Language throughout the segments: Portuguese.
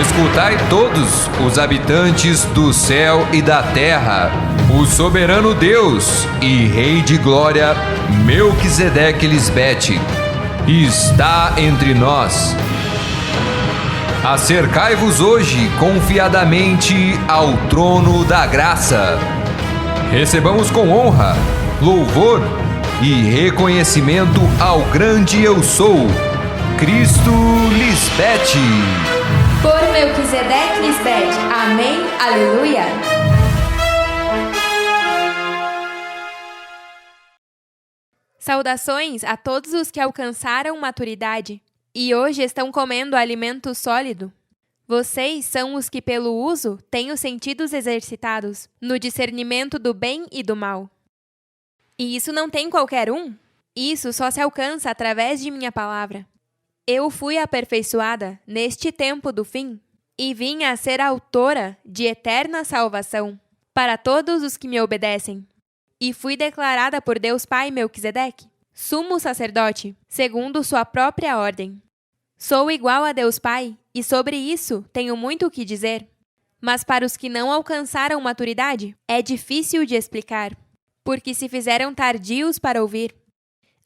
Escutai todos os habitantes do céu e da terra, o soberano Deus e Rei de glória, Melquisedeque Lisbete, está entre nós. Acercai-vos hoje confiadamente ao trono da graça. Recebamos com honra, louvor e reconhecimento ao grande Eu Sou, Cristo Lisbete. Por Melquisedeque Lisbete. Amém. Aleluia. Saudações a todos os que alcançaram maturidade e hoje estão comendo alimento sólido. Vocês são os que, pelo uso, têm os sentidos exercitados no discernimento do bem e do mal. E isso não tem qualquer um? Isso só se alcança através de minha palavra. Eu fui aperfeiçoada neste tempo do fim e vim a ser autora de eterna salvação para todos os que me obedecem. E fui declarada por Deus Pai Melquisedeque, sumo sacerdote, segundo sua própria ordem. Sou igual a Deus Pai e sobre isso tenho muito o que dizer. Mas para os que não alcançaram maturidade, é difícil de explicar, porque se fizeram tardios para ouvir.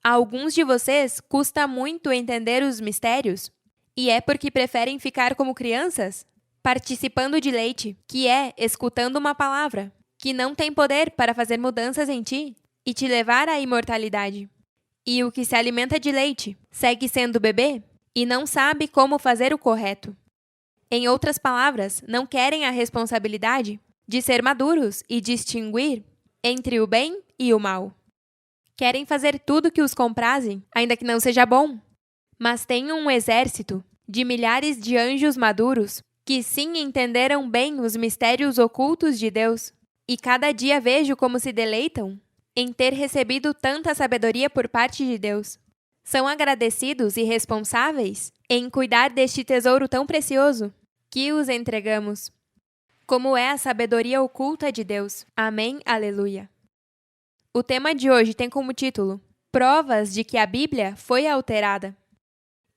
A alguns de vocês custa muito entender os mistérios, e é porque preferem ficar como crianças, participando de leite, que é escutando uma palavra, que não tem poder para fazer mudanças em ti e te levar à imortalidade. E o que se alimenta de leite segue sendo bebê e não sabe como fazer o correto. Em outras palavras, não querem a responsabilidade de ser maduros e distinguir entre o bem e o mal. Querem fazer tudo que os comprazem, ainda que não seja bom. Mas têm um exército de milhares de anjos maduros que sim entenderam bem os mistérios ocultos de Deus. E cada dia vejo como se deleitam em ter recebido tanta sabedoria por parte de Deus. São agradecidos e responsáveis em cuidar deste tesouro tão precioso que os entregamos. Como é a sabedoria oculta de Deus. Amém, aleluia. O tema de hoje tem como título Provas de que a Bíblia foi alterada.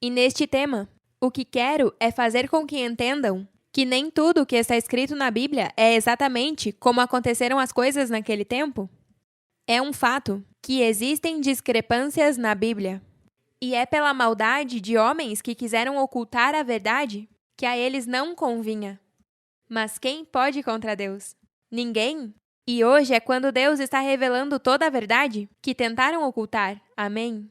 E neste tema, o que quero é fazer com que entendam que nem tudo o que está escrito na Bíblia é exatamente como aconteceram as coisas naquele tempo. É um fato que existem discrepâncias na Bíblia. E é pela maldade de homens que quiseram ocultar a verdade que a eles não convinha. Mas quem pode contra Deus? Ninguém. E hoje é quando Deus está revelando toda a verdade que tentaram ocultar. Amém?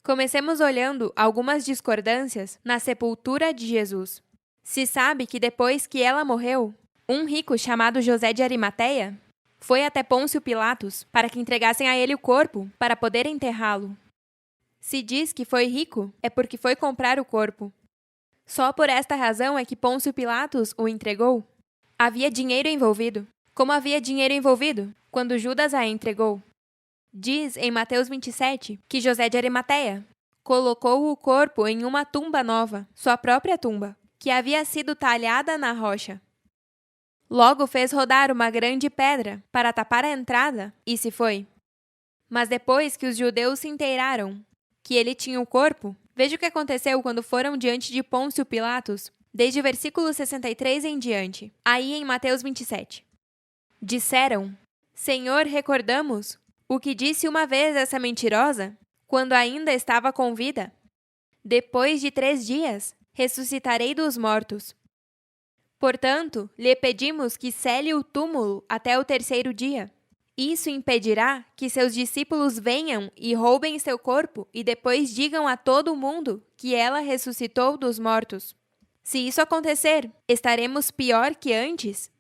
Comecemos olhando algumas discordâncias na sepultura de Jesus. Se sabe que depois que ela morreu, um rico chamado José de Arimateia foi até Pôncio Pilatos para que entregassem a ele o corpo para poder enterrá-lo. Se diz que foi rico, é porque foi comprar o corpo. Só por esta razão é que Pôncio Pilatos o entregou. Havia dinheiro envolvido. Como havia dinheiro envolvido quando Judas a entregou? Diz em Mateus 27 que José de Arimateia colocou o corpo em uma tumba nova, sua própria tumba, que havia sido talhada na rocha. Logo fez rodar uma grande pedra para tapar a entrada e se foi. Mas depois que os judeus se inteiraram que ele tinha o corpo, veja o que aconteceu quando foram diante de Pôncio Pilatos, desde o versículo 63 em diante, aí em Mateus 27. Disseram: Senhor, recordamos o que disse uma vez essa mentirosa, quando ainda estava com vida. Depois de 3 dias, ressuscitarei dos mortos. Portanto, lhe pedimos que cele o túmulo até o 3º dia. Isso impedirá que seus discípulos venham e roubem seu corpo e depois digam a todo mundo que ela ressuscitou dos mortos. Se isso acontecer, estaremos pior que antes?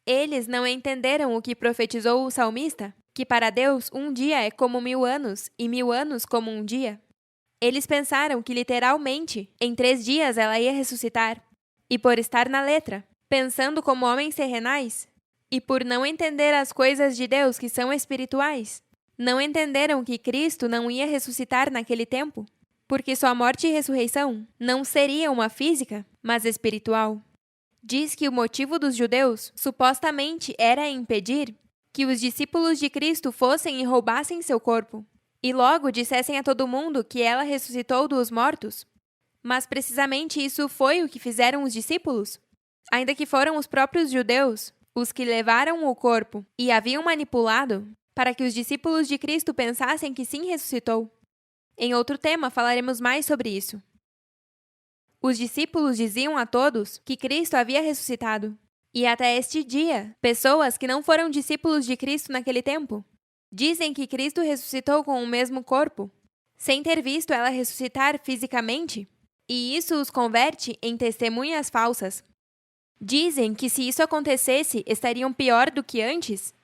Eles não entenderam o que profetizou o salmista, que para Deus um dia é como 1000 anos e 1000 anos como um dia. Eles pensaram que literalmente, em 3 dias ela ia ressuscitar. E por estar na letra, pensando como homens terrenais, e por não entender as coisas de Deus que são espirituais, não entenderam que Cristo não ia ressuscitar naquele tempo, porque sua morte e ressurreição não seria uma física, mas espiritual. Diz que o motivo dos judeus supostamente era impedir que os discípulos de Cristo fossem e roubassem seu corpo, e logo dissessem a todo mundo que ela ressuscitou dos mortos. Mas precisamente isso foi o que fizeram os discípulos? Ainda que foram os próprios judeus os que levaram o corpo e haviam manipulado para que os discípulos de Cristo pensassem que sim ressuscitou. Em outro tema falaremos mais sobre isso. Os discípulos diziam a todos que Cristo havia ressuscitado. E até este dia, pessoas que não foram discípulos de Cristo naquele tempo dizem que Cristo ressuscitou com o mesmo corpo, sem ter visto ela ressuscitar fisicamente, e isso os converte em testemunhas falsas. Dizem que se isso acontecesse, estariam pior do que antes.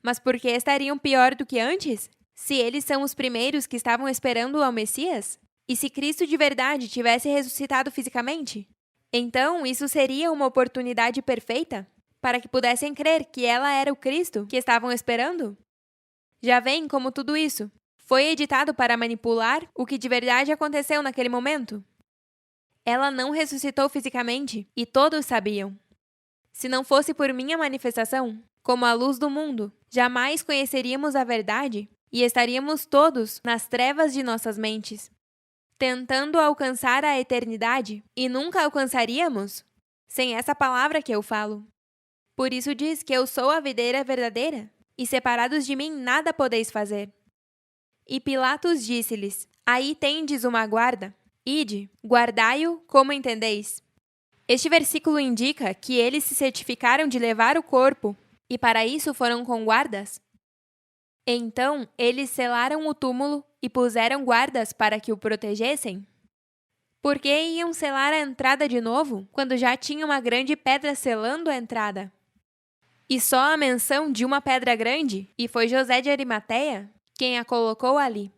Mas por que estariam pior do que antes? Se eles são os primeiros que estavam esperando ao Messias? E se Cristo de verdade tivesse ressuscitado fisicamente? Então, isso seria uma oportunidade perfeita para que pudessem crer que ela era o Cristo que estavam esperando? Já veem como tudo isso foi editado para manipular o que de verdade aconteceu naquele momento? Ela não ressuscitou fisicamente, e todos sabiam. Se não fosse por minha manifestação, como a luz do mundo, jamais conheceríamos a verdade e estaríamos todos nas trevas de nossas mentes, tentando alcançar a eternidade, e nunca alcançaríamos sem essa palavra que eu falo. Por isso diz que eu sou a videira verdadeira, e separados de mim nada podeis fazer. E Pilatos disse-lhes: Aí tendes uma guarda. Ide, guardai-o como entendeis. Este versículo indica que eles se certificaram de levar o corpo, e para isso foram com guardas. Então, eles selaram o túmulo e puseram guardas para que o protegessem. Por que iam selar a entrada de novo, quando já tinha uma grande pedra selando a entrada? E só a menção de uma pedra grande, e foi José de Arimateia quem a colocou ali.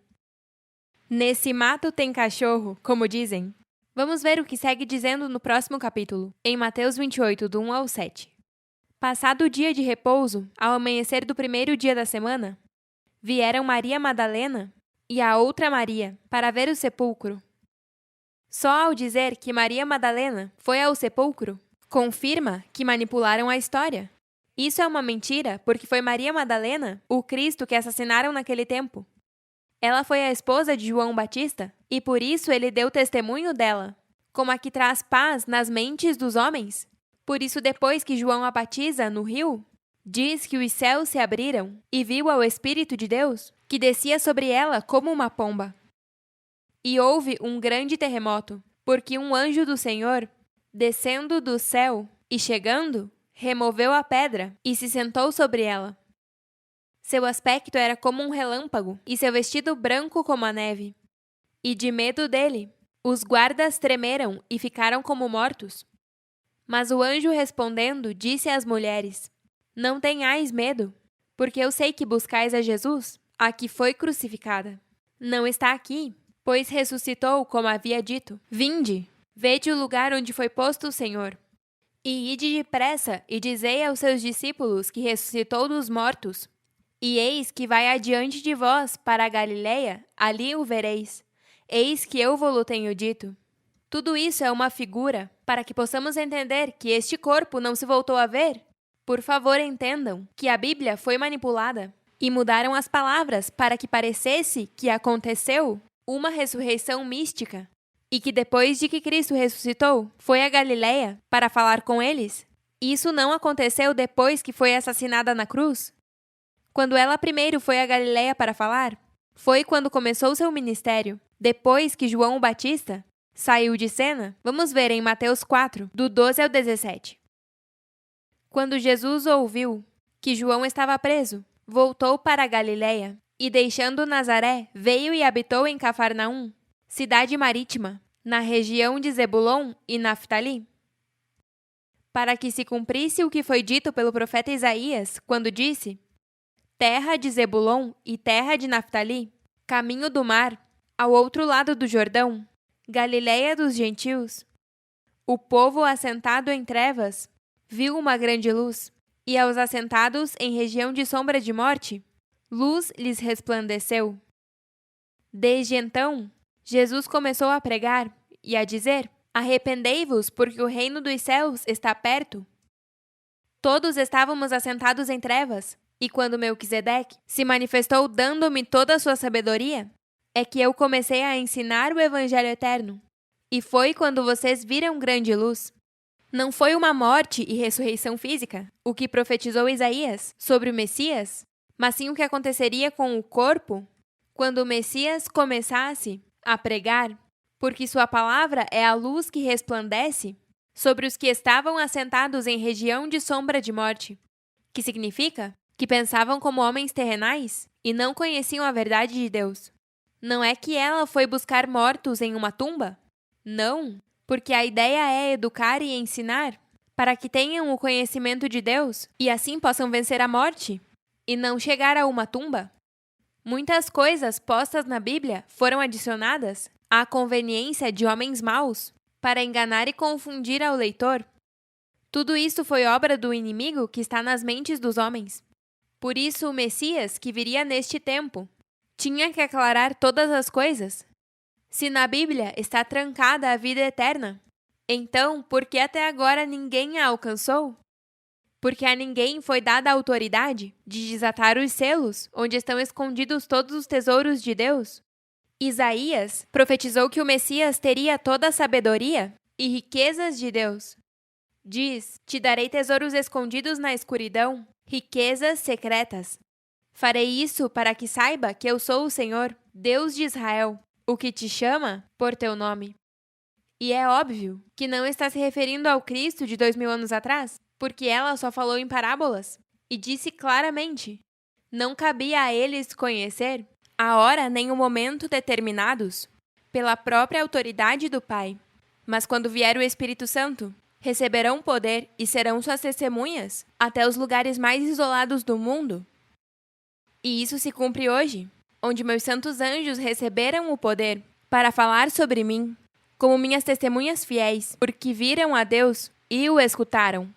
Nesse mato tem cachorro, como dizem. Vamos ver o que segue dizendo no próximo capítulo, em Mateus 28, do 1 ao 7. Passado o dia de repouso, ao amanhecer do primeiro dia da semana, vieram Maria Madalena e a outra Maria para ver o sepulcro. Só ao dizer que Maria Madalena foi ao sepulcro, confirma que manipularam a história. Isso é uma mentira, porque foi Maria Madalena, o Cristo que assassinaram naquele tempo. Ela foi a esposa de João Batista, e por isso ele deu testemunho dela, como a que traz paz nas mentes dos homens. Por isso, depois que João a batiza no rio, diz que os céus se abriram e viu ao Espírito de Deus, que descia sobre ela como uma pomba. E houve um grande terremoto, porque um anjo do Senhor, descendo do céu e chegando, removeu a pedra e se sentou sobre ela. Seu aspecto era como um relâmpago, e seu vestido branco como a neve. E de medo dele, os guardas tremeram e ficaram como mortos. Mas o anjo respondendo, disse às mulheres: Não tenhais medo, porque eu sei que buscais a Jesus, a que foi crucificada. Não está aqui, pois ressuscitou, como havia dito. Vinde, vede o lugar onde foi posto o Senhor. E ide depressa e dizei aos seus discípulos que ressuscitou dos mortos. E eis que vai adiante de vós para a Galileia, ali o vereis. Eis que eu vou-lo tenho dito. Tudo isso é uma figura, para que possamos entender que este corpo não se voltou a ver. Por favor, entendam que a Bíblia foi manipulada e mudaram as palavras para que parecesse que aconteceu uma ressurreição mística e que depois de que Cristo ressuscitou, foi a Galileia para falar com eles. Isso não aconteceu depois que foi assassinada na cruz? Quando ela primeiro foi a Galileia para falar, foi quando começou seu ministério. Depois que João o Batista saiu de cena, vamos ver em Mateus 4, do 12 ao 17. Quando Jesus ouviu que João estava preso, voltou para a Galileia e, deixando Nazaré, veio e habitou em Cafarnaum, cidade marítima, na região de Zebulon e Naftali, para que se cumprisse o que foi dito pelo profeta Isaías, quando disse: Terra de Zebulon e terra de Naftali, caminho do mar, ao outro lado do Jordão, Galileia dos gentios. O povo assentado em trevas viu uma grande luz, e aos assentados em região de sombra de morte, luz lhes resplandeceu. Desde então, Jesus começou a pregar e a dizer: Arrependei-vos, porque o reino dos céus está perto. Todos estávamos assentados em trevas, e quando Melquisedeque se manifestou dando-me toda a sua sabedoria, é que eu comecei a ensinar o Evangelho eterno. E foi quando vocês viram grande luz. Não foi uma morte e ressurreição física, o que profetizou Isaías sobre o Messias, mas sim o que aconteceria com o corpo quando o Messias começasse a pregar, porque sua palavra é a luz que resplandece sobre os que estavam assentados em região de sombra de morte, que significa que pensavam como homens terrenais e não conheciam a verdade de Deus. Não é que ela foi buscar mortos em uma tumba? Não, porque a ideia é educar e ensinar para que tenham o conhecimento de Deus e assim possam vencer a morte e não chegar a uma tumba. Muitas coisas postas na Bíblia foram adicionadas à conveniência de homens maus para enganar e confundir ao leitor. Tudo isso foi obra do inimigo que está nas mentes dos homens. Por isso, o Messias, que viria neste tempo, tinha que aclarar todas as coisas. Se na Bíblia está trancada a vida eterna, então por que até agora ninguém a alcançou? Porque a ninguém foi dada a autoridade de desatar os selos, onde estão escondidos todos os tesouros de Deus. Isaías profetizou que o Messias teria toda a sabedoria e riquezas de Deus. Diz: te darei tesouros escondidos na escuridão, riquezas secretas. Farei isso para que saiba que eu sou o Senhor, Deus de Israel, o que te chama por teu nome. E é óbvio que não está se referindo ao Cristo de 2000 anos atrás, porque ela só falou em parábolas e disse claramente: não cabia a eles conhecer a hora nem o momento determinados pela própria autoridade do Pai. Mas quando vier o Espírito Santo, receberão poder e serão suas testemunhas até os lugares mais isolados do mundo. E isso se cumpre hoje, onde meus santos anjos receberam o poder para falar sobre mim, como minhas testemunhas fiéis, porque viram a Deus e o escutaram.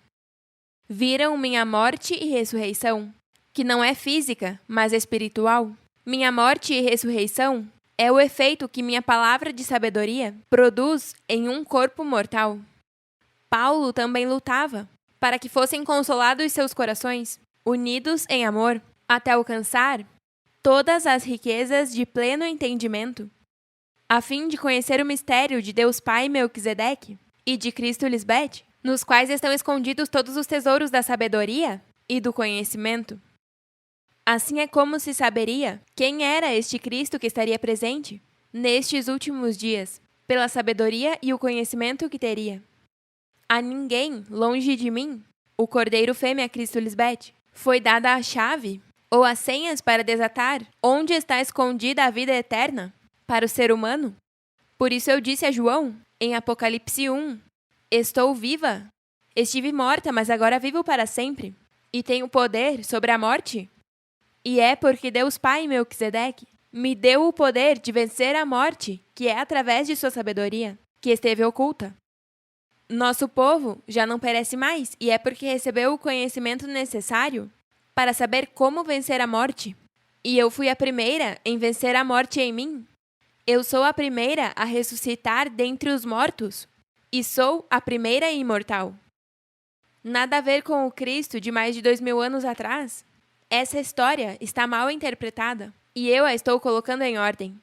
Viram minha morte e ressurreição, que não é física, mas espiritual. Minha morte e ressurreição é o efeito que minha palavra de sabedoria produz em um corpo mortal. Paulo também lutava para que fossem consolados seus corações, unidos em amor, até alcançar todas as riquezas de pleno entendimento, a fim de conhecer o mistério de Deus Pai Melquisedeque e de Cristo Lisbete, nos quais estão escondidos todos os tesouros da sabedoria e do conhecimento. Assim é como se saberia quem era este Cristo que estaria presente nestes últimos dias, pela sabedoria e o conhecimento que teria. A ninguém, longe de mim, o Cordeiro Fêmea Cristo Lisbete, foi dada a chave ou as senhas para desatar onde está escondida a vida eterna para o ser humano. Por isso eu disse a João, em Apocalipse 1, estou viva, estive morta, mas agora vivo para sempre, e tenho poder sobre a morte. E é porque Deus Pai Melquisedeque me deu o poder de vencer a morte, que é através de sua sabedoria, que esteve oculta. Nosso povo já não perece mais, e é porque recebeu o conhecimento necessário para saber como vencer a morte. E eu fui a primeira em vencer a morte em mim. Eu sou a primeira a ressuscitar dentre os mortos, e sou a primeira imortal. Nada a ver com o Cristo de mais de 2000 anos atrás. Essa história está mal interpretada, e eu a estou colocando em ordem.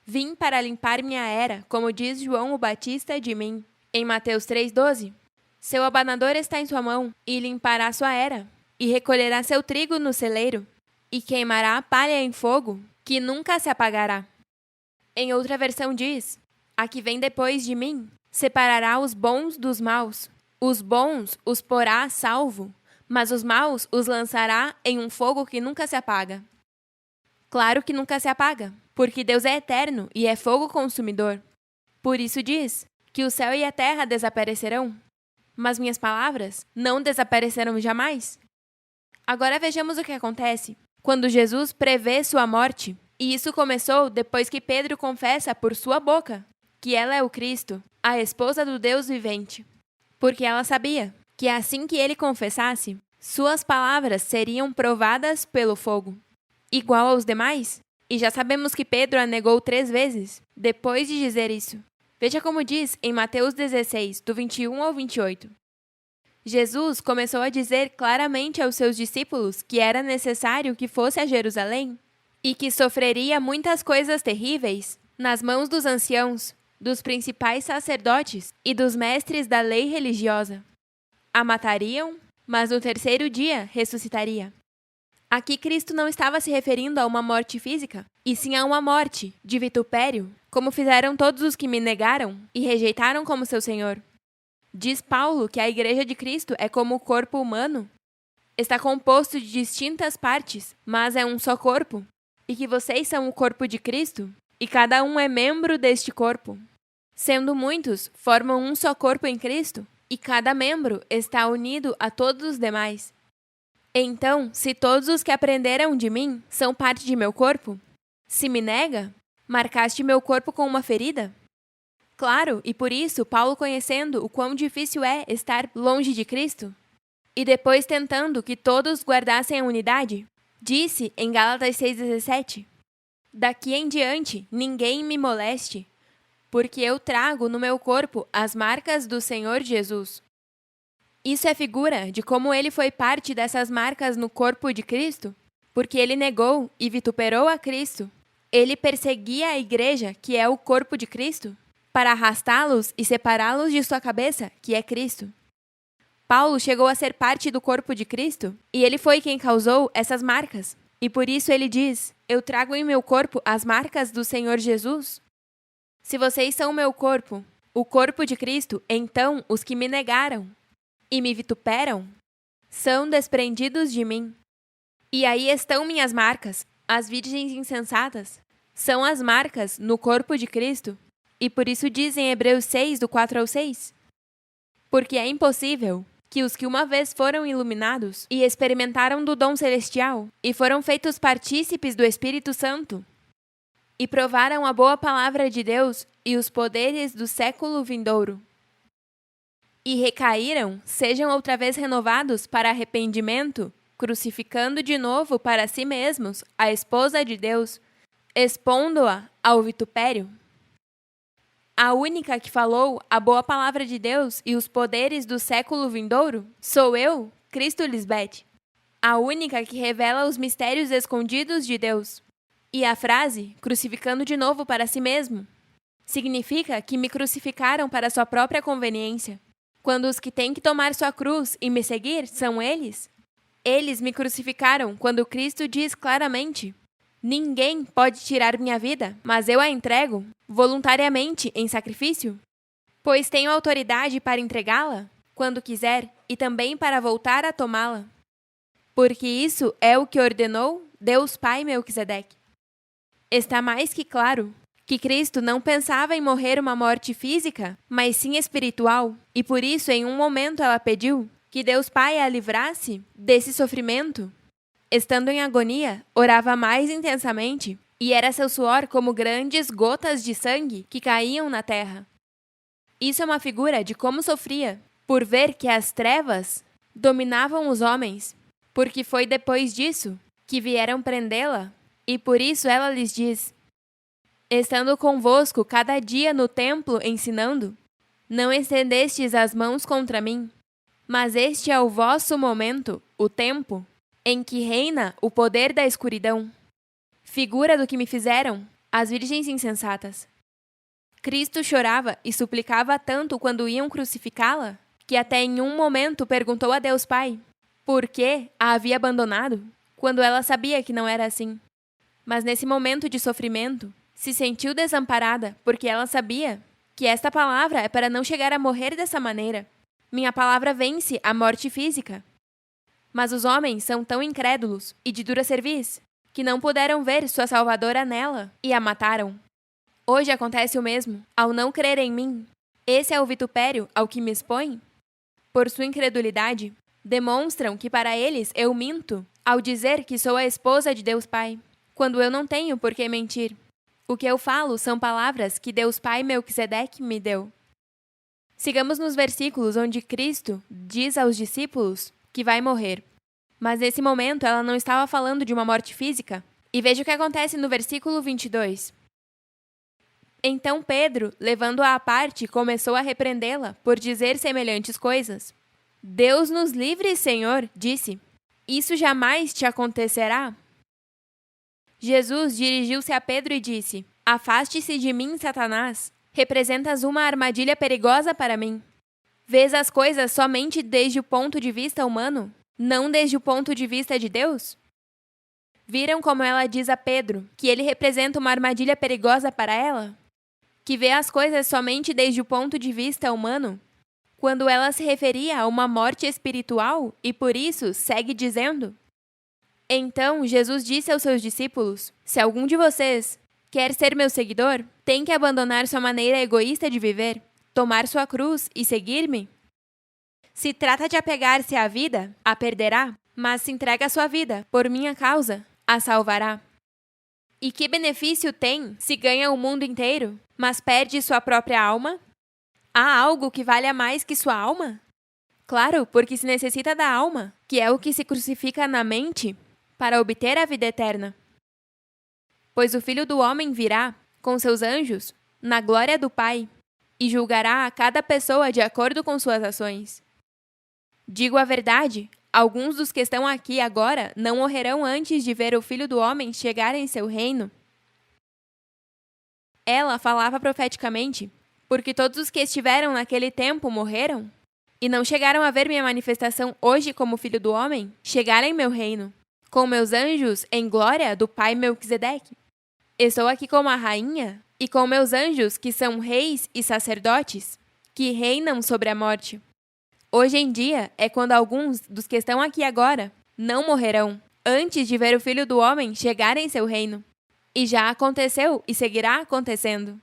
Vim para limpar minha era, como diz João o Batista de mim, em Mateus 3,12. Seu abanador está em sua mão, e limpará sua era, e recolherá seu trigo no celeiro, e queimará a palha em fogo, que nunca se apagará. Em outra versão diz: a que vem depois de mim separará os bons dos maus. Os bons os porá a salvo, mas os maus os lançará em um fogo que nunca se apaga. Claro que nunca se apaga, porque Deus é eterno e é fogo consumidor. Por isso diz que o céu e a terra desaparecerão, mas minhas palavras não desaparecerão jamais. Agora vejamos o que acontece quando Jesus prevê sua morte. E isso começou depois que Pedro confessa por sua boca que ela é o Cristo, a esposa do Deus vivente. Porque ela sabia que assim que ele confessasse, suas palavras seriam provadas pelo fogo, igual aos demais. E já sabemos que Pedro a negou 3 vezes, depois de dizer isso. Veja como diz em Mateus 16, do 21 ao 28. Jesus começou a dizer claramente aos seus discípulos que era necessário que fosse a Jerusalém, e que sofreria muitas coisas terríveis nas mãos dos anciãos, dos principais sacerdotes e dos mestres da lei religiosa. A matariam, mas no terceiro dia ressuscitaria. Aqui Cristo não estava se referindo a uma morte física, e sim a uma morte de vitupério, como fizeram todos os que me negaram e rejeitaram como seu Senhor. Diz Paulo que a Igreja de Cristo é como o corpo humano. Está composto de distintas partes, mas é um só corpo, e que vocês são o corpo de Cristo, e cada um é membro deste corpo. Sendo muitos, formam um só corpo em Cristo, e cada membro está unido a todos os demais. Então, se todos os que aprenderam de mim são parte de meu corpo, se me nega, marcaste meu corpo com uma ferida? Claro, e por isso, Paulo, conhecendo o quão difícil é estar longe de Cristo, e depois tentando que todos guardassem a unidade, disse em Gálatas 6,17: Daqui em diante, ninguém me moleste, porque eu trago no meu corpo as marcas do Senhor Jesus. Isso é figura de como ele foi parte dessas marcas no corpo de Cristo, porque ele negou e vituperou a Cristo. Ele perseguia a igreja, que é o corpo de Cristo, para arrastá-los e separá-los de sua cabeça, que é Cristo. Paulo chegou a ser parte do corpo de Cristo, e ele foi quem causou essas marcas. E por isso ele diz: Eu trago em meu corpo as marcas do Senhor Jesus. Se vocês são meu corpo, o corpo de Cristo, então os que me negaram e me vituperam são desprendidos de mim. E aí estão minhas marcas, as virgens insensatas. São as marcas no corpo de Cristo. E por isso diz em Hebreus 6, do 4 ao 6. Porque é impossível que os que uma vez foram iluminados e experimentaram do dom celestial e foram feitos partícipes do Espírito Santo e provaram a boa palavra de Deus e os poderes do século vindouro e recaíram, sejam outra vez renovados para arrependimento, crucificando de novo para si mesmos a esposa de Deus, expondo-a ao vitupério. A única que falou a boa palavra de Deus e os poderes do século vindouro sou eu, Cristo Lisbeth. A única que revela os mistérios escondidos de Deus. E a frase, crucificando de novo para si mesmo, significa que me crucificaram para sua própria conveniência. Quando os que têm que tomar sua cruz e me seguir são eles. Eles me crucificaram quando Cristo diz claramente: Ninguém pode tirar minha vida, mas eu a entrego voluntariamente em sacrifício, pois tenho autoridade para entregá-la quando quiser e também para voltar a tomá-la. Porque isso é o que ordenou Deus Pai Melquisedeque. Está mais que claro que Cristo não pensava em morrer uma morte física, mas sim espiritual, e por isso em um momento ela pediu que Deus Pai a livrasse desse sofrimento. Estando em agonia, orava mais intensamente, e era seu suor como grandes gotas de sangue que caíam na terra. Isso é uma figura de como sofria, por ver que as trevas dominavam os homens, porque foi depois disso que vieram prendê-la, e por isso ela lhes diz: Estando convosco cada dia no templo ensinando, não estendestes as mãos contra mim, mas este é o vosso momento, o tempo, em que reina o poder da escuridão. Figura do que me fizeram as virgens insensatas. Cristo chorava e suplicava tanto quando iam crucificá-la, que até em um momento perguntou a Deus Pai por que a havia abandonado, quando ela sabia que não era assim. Mas nesse momento de sofrimento, se sentiu desamparada, porque ela sabia que esta palavra é para não chegar a morrer dessa maneira. Minha palavra vence a morte física. Mas os homens são tão incrédulos e de dura cerviz que não puderam ver sua salvadora nela e a mataram. Hoje acontece o mesmo, ao não crer em mim. Esse é o vitupério ao que me expõe? Por sua incredulidade, demonstram que para eles eu minto ao dizer que sou a esposa de Deus Pai, quando eu não tenho por que mentir. O que eu falo são palavras que Deus Pai Melquisedeque me deu. Sigamos nos versículos onde Cristo diz aos discípulos que vai morrer. Mas nesse momento ela não estava falando de uma morte física. E veja o que acontece no versículo 22. Então Pedro, levando-a à parte, começou a repreendê-la por dizer semelhantes coisas. Deus nos livre, Senhor, disse. Isso jamais te acontecerá. Jesus dirigiu-se a Pedro e disse: Afaste-se de mim, Satanás, Representas uma armadilha perigosa para mim. Vês as coisas somente desde o ponto de vista humano, não desde o ponto de vista de Deus? Viram como ela diz a Pedro que ele representa uma armadilha perigosa para ela? Que vê as coisas somente desde o ponto de vista humano? Quando ela se referia a uma morte espiritual e por isso segue dizendo: Então Jesus disse aos seus discípulos: Se algum de vocês quer ser meu seguidor, tem que abandonar sua maneira egoísta de viver, tomar sua cruz e seguir-me. Se trata de apegar-se à vida, a perderá, mas se entrega a sua vida, por minha causa, a salvará. E que benefício tem se ganha o mundo inteiro, mas perde sua própria alma? Há algo que valha mais que sua alma? Claro, porque se necessita da alma, que é o que se crucifica na mente, para obter a vida eterna. Pois o Filho do Homem virá, com seus anjos, na glória do Pai, e julgará a cada pessoa de acordo com suas ações. Digo a verdade, alguns dos que estão aqui agora não morrerão antes de ver o Filho do Homem chegar em seu reino. Ela falava profeticamente, porque todos os que estiveram naquele tempo morreram, e não chegaram a ver minha manifestação hoje como Filho do Homem, chegar em meu reino, com meus anjos em glória do Pai Melquisedeque. Estou aqui como a rainha, e com meus anjos que são reis e sacerdotes, que reinam sobre a morte. Hoje em dia é quando alguns dos que estão aqui agora não morrerão, antes de ver o Filho do Homem chegar em seu reino. E já aconteceu e seguirá acontecendo.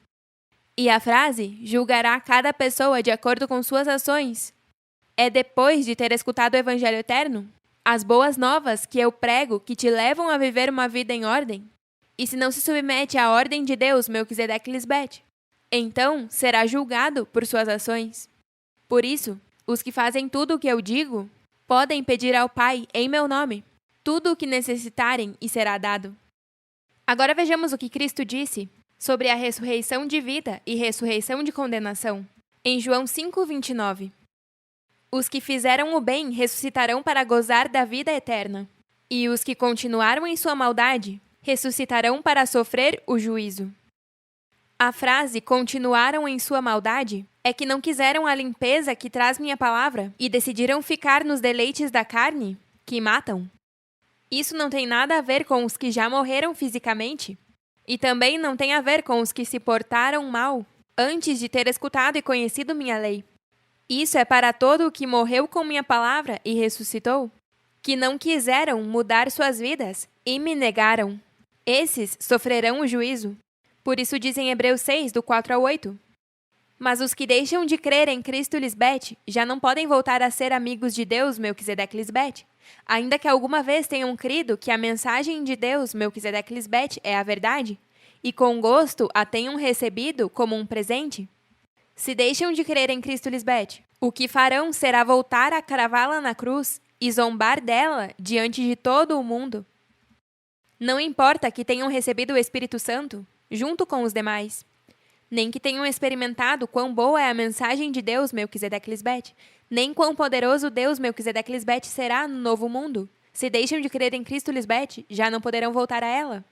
E a frase, julgará cada pessoa de acordo com suas ações, é depois de ter escutado o Evangelho Eterno, as boas novas que eu prego que te levam a viver uma vida em ordem. E se não se submete à ordem de Deus, Melquisedeque Lisbete, então será julgado por suas ações. Por isso, os que fazem tudo o que eu digo, podem pedir ao Pai em meu nome, tudo o que necessitarem e será dado. Agora vejamos o que Cristo disse sobre a ressurreição de vida e ressurreição de condenação, em João 5:29. Os que fizeram o bem ressuscitarão para gozar da vida eterna, e os que continuaram em sua maldade ressuscitarão para sofrer o juízo. A frase continuaram em sua maldade é que não quiseram a limpeza que traz minha palavra e decidiram ficar nos deleites da carne, que matam. Isso não tem nada a ver com os que já morreram fisicamente, e também não tem a ver com os que se portaram mal antes de ter escutado e conhecido minha lei. Isso é para todo o que morreu com minha palavra e ressuscitou, que não quiseram mudar suas vidas e me negaram. Esses sofrerão o juízo. Por isso diz em Hebreus 6, do 4 ao 8. Mas os que deixam de crer em Cristo Lisbete já não podem voltar a ser amigos de Deus, Melquisedeque Lisbete, ainda que alguma vez tenham crido que a mensagem de Deus, Melquisedeque Lisbete, é a verdade, e com gosto a tenham recebido como um presente. Se deixam de crer em Cristo Lisbete, o que farão será voltar a cravá-la na cruz e zombar dela diante de todo o mundo. Não importa que tenham recebido o Espírito Santo, junto com os demais, nem que tenham experimentado quão boa é a mensagem de Deus, Melquisedeque Lisbete, nem quão poderoso Deus, Melquisedeque Lisbete, será no novo mundo. Se deixam de crer em Cristo Lisbete, já não poderão voltar a ela.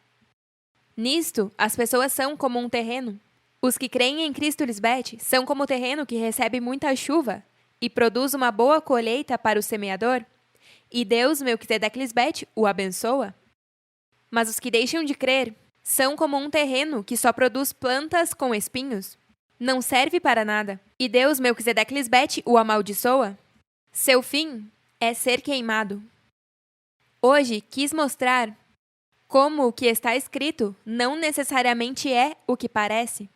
Nisto, as pessoas são como um terreno. Os que creem em Cristo Lisbete são como o terreno que recebe muita chuva e produz uma boa colheita para o semeador, e Deus, Melquisedeque Lisbete, o abençoa. Mas os que deixam de crer são como um terreno que só produz plantas com espinhos. Não serve para nada. E Deus, Melquisedeque Lisbete, o amaldiçoa. Seu fim é ser queimado. Hoje quis mostrar como o que está escrito não necessariamente é o que parece.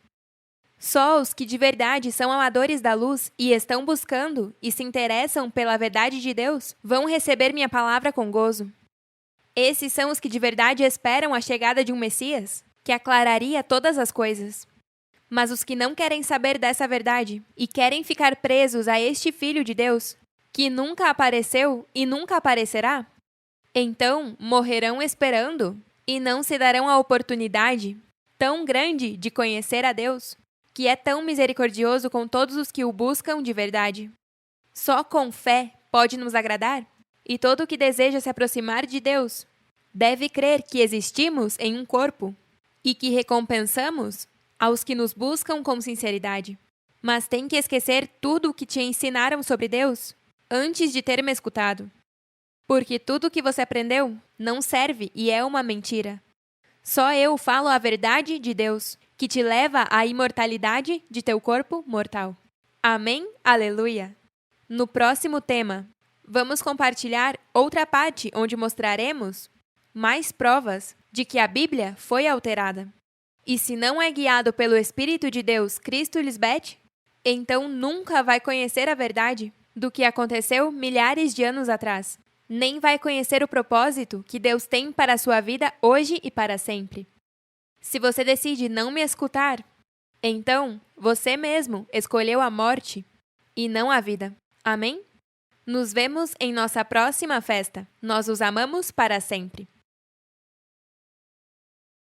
Só os que de verdade são amadores da luz e estão buscando e se interessam pela verdade de Deus vão receber minha palavra com gozo. Esses são os que de verdade esperam a chegada de um Messias, que aclararia todas as coisas. Mas os que não querem saber dessa verdade e querem ficar presos a este Filho de Deus, que nunca apareceu e nunca aparecerá, então morrerão esperando e não se darão a oportunidade tão grande de conhecer a Deus, que é tão misericordioso com todos os que o buscam de verdade. Só com fé pode nos agradar, e todo o que deseja se aproximar de Deus deve crer que existimos em um corpo e que recompensamos aos que nos buscam com sinceridade. Mas tem que esquecer tudo o que te ensinaram sobre Deus antes de ter me escutado. Porque tudo o que você aprendeu não serve e é uma mentira. Só eu falo a verdade de Deus, que te leva à imortalidade de teu corpo mortal. Amém? Aleluia! No próximo tema, vamos compartilhar outra parte onde mostraremos mais provas de que a Bíblia foi alterada. E se não é guiado pelo Espírito de Deus, Cristo Lisbeth, então nunca vai conhecer a verdade do que aconteceu milhares de anos atrás. Nem vai conhecer o propósito que Deus tem para a sua vida hoje e para sempre. Se você decide não me escutar, então você mesmo escolheu a morte e não a vida. Amém? Nos vemos em nossa próxima festa. Nós os amamos para sempre.